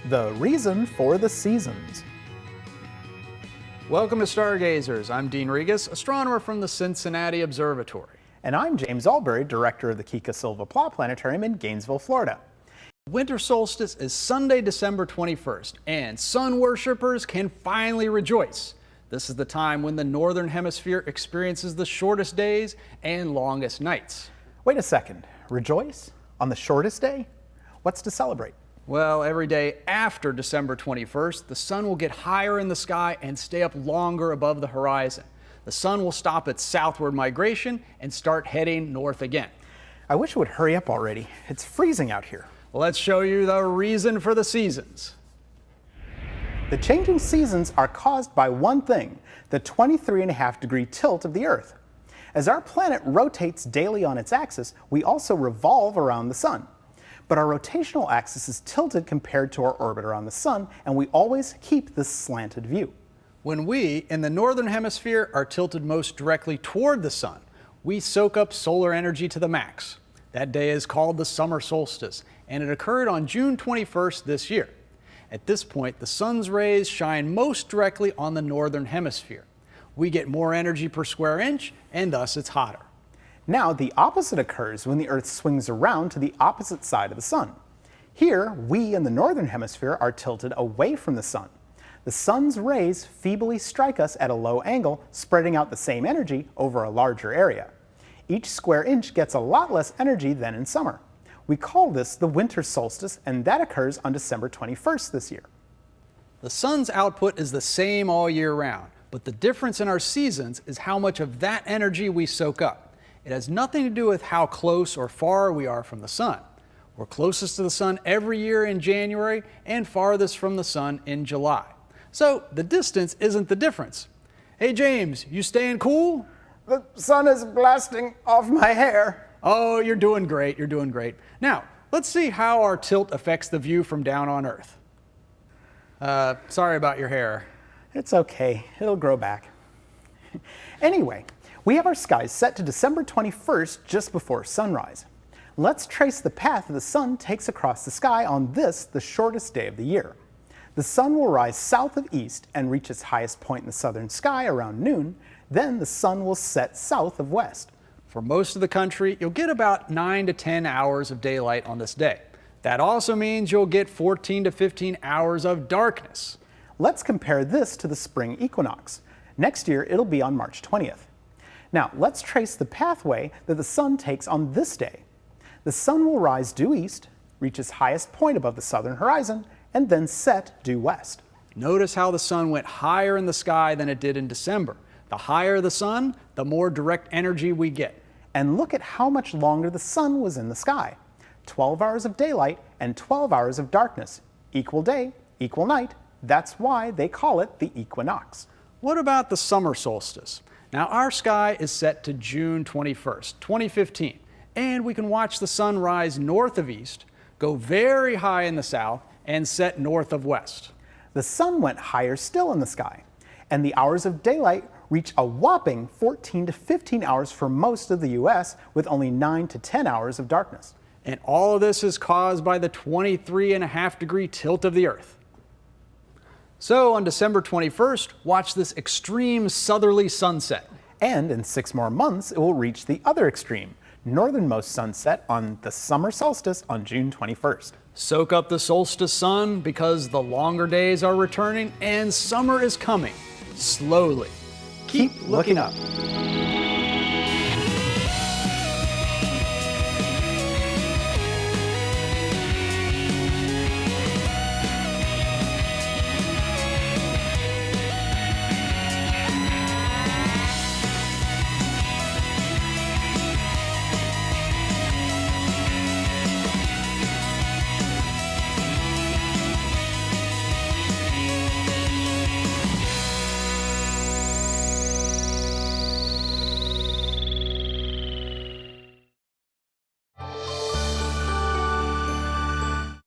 The reason for the seasons. Welcome to Stargazers. I'm Dean Regas, astronomer from the Cincinnati Observatory. And I'm James Albury, director of the Kika Silva Pla Planetarium in Gainesville, Florida. Winter solstice is Sunday, December 21st, and sun worshippers can finally rejoice. This is the time when the Northern Hemisphere experiences the shortest days and longest nights. Wait a second, rejoice? On the shortest day? What's to celebrate? Well, every day after December 21st, the sun will get higher in the sky and stay up longer above the horizon. The sun will stop its southward migration and start heading north again. I wish it would hurry up already. It's freezing out here. Let's show you the reason for the seasons. The changing seasons are caused by one thing, the 23.5-degree tilt of the Earth. As our planet rotates daily on its axis, we also revolve around the sun. But our rotational axis is tilted compared to our orbit around the sun, and we always keep this slanted view. When we, in the Northern Hemisphere, are tilted most directly toward the sun, we soak up solar energy to the max. That day is called the summer solstice, and it occurred on June 21st this year. At this point, the sun's rays shine most directly on the Northern Hemisphere. We get more energy per square inch, and thus it's hotter. Now, the opposite occurs when the Earth swings around to the opposite side of the sun. Here, we in the Northern Hemisphere are tilted away from the sun. The sun's rays feebly strike us at a low angle, spreading out the same energy over a larger area. Each square inch gets a lot less energy than in summer. We call this the winter solstice, and that occurs on December 21st this year. The sun's output is the same all year round, but the difference in our seasons is how much of that energy we soak up. It has nothing to do with how close or far we are from the sun. We're closest to the sun every year in January and farthest from the sun in July. So the distance isn't the difference. Hey James, you staying cool? The sun is blasting off my hair. Oh, you're doing great, you're doing great. Now, let's see how our tilt affects the view from down on Earth. Sorry about your hair. It's okay, it'll grow back. Anyway, we have our skies set to December 21st just before sunrise. Let's trace the path the sun takes across the sky on this, the shortest day of the year. The sun will rise south of east and reach its highest point in the southern sky around noon. Then the sun will set south of west. For most of the country, you'll get about 9 to 10 hours of daylight on this day. That also means you'll get 14 to 15 hours of darkness. Let's compare this to the spring equinox. Next year, it'll be on March 20th. Now, let's trace the pathway that the sun takes on this day. The sun will rise due east, reach its highest point above the southern horizon, and then set due west. Notice how the sun went higher in the sky than it did in December. The higher the sun, the more direct energy we get. And look at how much longer the sun was in the sky. 12 hours of daylight and 12 hours of darkness. Equal day, equal night. That's why they call it the equinox. What about the summer solstice? Now, our sky is set to June 21st, 2015, and we can watch the sun rise north of east, go very high in the south, and set north of west. The sun went higher still in the sky, and the hours of daylight reach a whopping 14 to 15 hours for most of the U.S., with only 9 to 10 hours of darkness. And all of this is caused by the 23.5-degree tilt of the Earth. So on December 21st, watch this extreme southerly sunset. And in 6 more months, it will reach the other extreme, northernmost sunset on the summer solstice on June 21st. Soak up the solstice sun because the longer days are returning and summer is coming slowly. Keep looking up.